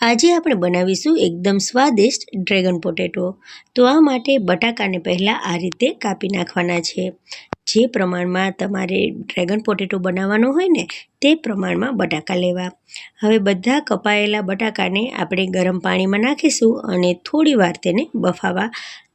આજે આપણે બનાવીશું એકદમ સ્વાદિષ્ટ ડ્રેગન પોટેટો। તો આ માટે બટાકાને પહેલાં આ રીતે કાપી નાખવાના છે। જે પ્રમાણમાં તમારે ડ્રેગન પોટેટો બનાવવાનો હોય ને તે પ્રમાણમાં બટાકા લેવા। હવે બધા કપાયેલા બટાકાને આપણે ગરમ પાણીમાં નાખીશું અને થોડી વાર તેને બફાવા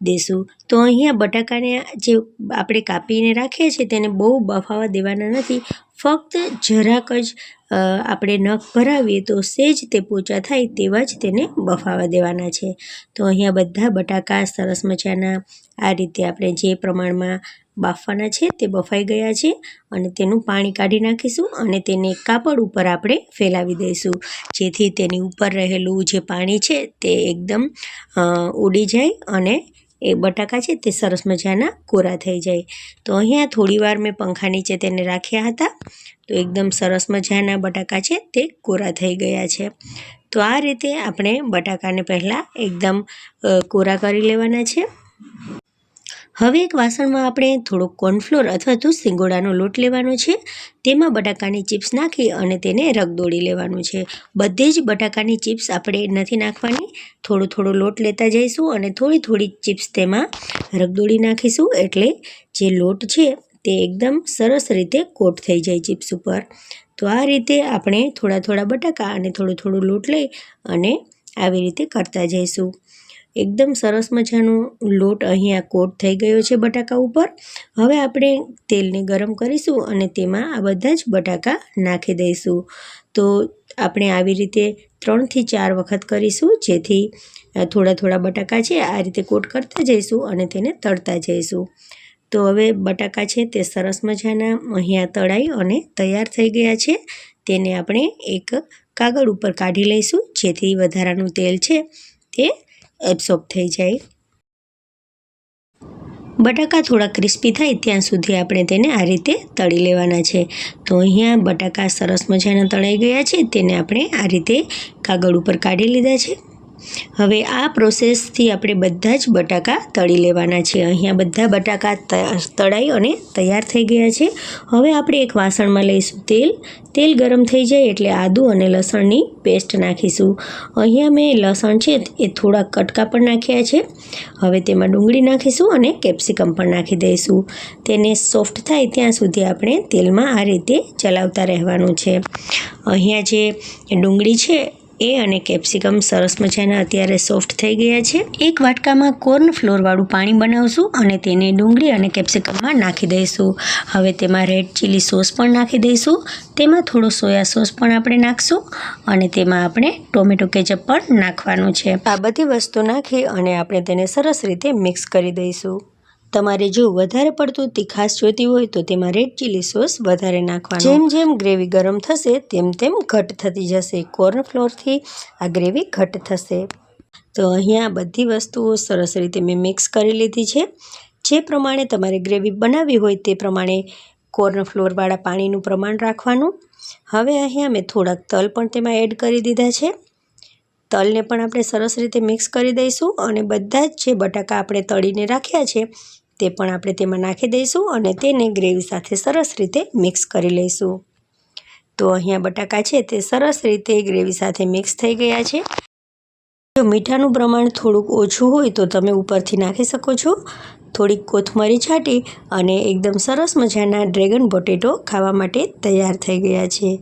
દેશું। તો અહીંયા બટાકાને જે આપણે કાપીને રાખીએ છીએ તેને બહુ બફાવા દેવાના નથી, ફક્ત જરાક જ આપણે નખ ભરાવીએ તો સેજ તે પોચા થાય તેવા જ તેને બફાવા દેવાના છે। તો અહીંયા બધા બટાકા સરસ મજાના આ રીતે આપણે જે પ્રમાણમાં બાફવાના છે તે બફાઈ ગયા છે અને તેનું પાણી કાઢી નાખીશું અને તેને કાપડ ઉપર આપણે ફેલાવી દઈશું, જેથી તેની ઉપર રહેલું જે પાણી છે તે એકદમ ઉડી જાય અને એ બટાકા છે તે સરસ મજાના કોરા થઈ જાય। તો અહીંયા થોડી વાર મેં પંખા નીચે તેને રાખ્યા હતા, તો એકદમ સરસ મજાના બટાકા છે તે કોરા થઈ ગયા છે। તો આ રીતે આપણે બટાકાને પહેલાં એકદમ કોરા કરી લેવાના છે। હવે એક વાસણમાં આપણે થોડો કોર્નફ્લોર અથવા તો સિંગોડાનો લોટ લેવાનો છે, તેમાં બટાકાની ચિપ્સ નાખી અને તેને રગદોળી લેવાનું છે। બધી જ બટાકાની ચિપ્સ આપણે નથી નાખવાની, થોડો થોડો લોટ લેતા જઈશું અને થોડી થોડી ચિપ્સ તેમાં રગદોળી નાખીશું, એટલે જે લોટ છે તે એકદમ સરસ રીતે કોટ થઈ જાય ચિપ્સ ઉપર। તો આ રીતે આપણે થોડા થોડા બટાકા અને થોડો થોડો લોટ લઈ અને આવી રીતે કરતા જઈશું। એકદમ સરસ મજાનો લોટ અહીંયા કોટ થઈ ગયો છે બટાકા ઉપર। હવે આપણે તેલને ગરમ કરીશું અને તેમાં આ બધા જ બટાકા નાખી દઈશું। તો આપણે આવી રીતે 3 થી 4 વખત કરીશું, જેથી થોડા થોડા બટાકા છે આ રીતે કોટ કરતા જઈશું અને તેને તળતા જઈશું। તો હવે બટાકા છે તે સરસ મજાના અહીંયા તળાઈ અને તૈયાર થઈ ગયા છે। તેને આપણે એક કાગળ ઉપર કાઢી લઈશું, જેથી વધારાનું તેલ છે તે એબ્સોર્બ થઈ જાય। બટાકા થોડા ક્રિસ્પી થાય ત્યાં સુધી આપણે તેને આ રીતે તળી લેવાના છે। તો અહીંયા બટાકા સરસ મજાના તળાઈ ગયા છે, તેને આપણે આ રીતે કાગળ ઉપર કાઢી લીધા છે। હવે આ પ્રોસેસથી આપણે બધા જ બટાકા તળી લેવાના છે। અહીંયા બધા બટાકા તળાઈ અને તૈયાર થઈ ગયા છે। હવે આપણે એક વાસણમાં લઈશું તેલ ગરમ થઈ જાય એટલે આદું અને લસણની પેસ્ટ નાખીશું। અહીંયા મેં લસણ છે એ થોડા કટકા પણ નાખ્યા છે। હવે તેમાં ડુંગળી નાખીશું અને કેપ્સિકમ પણ નાખી દઈશું। તેને સોફ્ટ થાય ત્યાં સુધી આપણે તેલમાં આ રીતે ચલાવતા રહેવાનું છે। અહીંયા જે ડુંગળી છે એ અને કેપ્સિકમ સરસ મજાના અત્યારે સોફ્ટ થઈ ગયા છે। એક વાટકામાં કોર્નફ્લોરવાળું પાણી બનાવશું અને તેને ડુંગળી અને કેપ્સિકમમાં નાખી દઈશું। હવે તેમાં રેડ ચીલી સોસ પણ નાખી દઈશું, તેમાં થોડો સોયા સોસ પણ આપણે નાખશું અને તેમાં આપણે ટોમેટો કેચઅપ પણ નાખવાનું છે। આ બધી વસ્તુ નાખી અને આપણે તેને સરસ રીતે મિક્સ કરી દઈશું। તમારે જો વધારે પડતું તીખાશ જોઈતી હોય તો તેમાં રેડ ચીલી સોસ વધારે નાખવાનું। જેમ જેમ ગ્રેવી ગરમ થશે તેમ તેમ ઘટ થતી જશે, કોર્નફ્લોરથી આ ગ્રેવી ઘટ થશે। તો અહીંયા બધી વસ્તુઓ સરસ રીતે મેં મિક્સ કરી લીધી છે। જે પ્રમાણે તમારે ગ્રેવી બનાવવી હોય તે પ્રમાણે કોર્નફ્લોરવાળા પાણીનું પ્રમાણ રાખવાનું। હવે અહીંયા મેં થોડાક તલ પણ તેમાં એડ કરી દીધા છે। તલને પણ આપણે સરસ રીતે મિક્સ કરી દઈશું અને બધા જ જે બટાકા આપણે તળીને રાખ્યા છે તે પણ આપણે તેમાં નાખી દઈશું અને તેને ગ્રેવી સાથે સરસ રીતે મિક્સ કરી લઈશું। તો અહીંયા બટાકા છે તે સરસ રીતે ગ્રેવી સાથે મિક્સ થઈ ગયા છે। જો મીઠાનું પ્રમાણ થોડુંક ઓછું હોય તો તમે ઉપરથી નાખી શકો છો। થોડીક કોથમરી છાંટી અને એકદમ સરસ મજાના ડ્રેગન પોટેટો ખાવા માટે તૈયાર થઈ ગયા છે।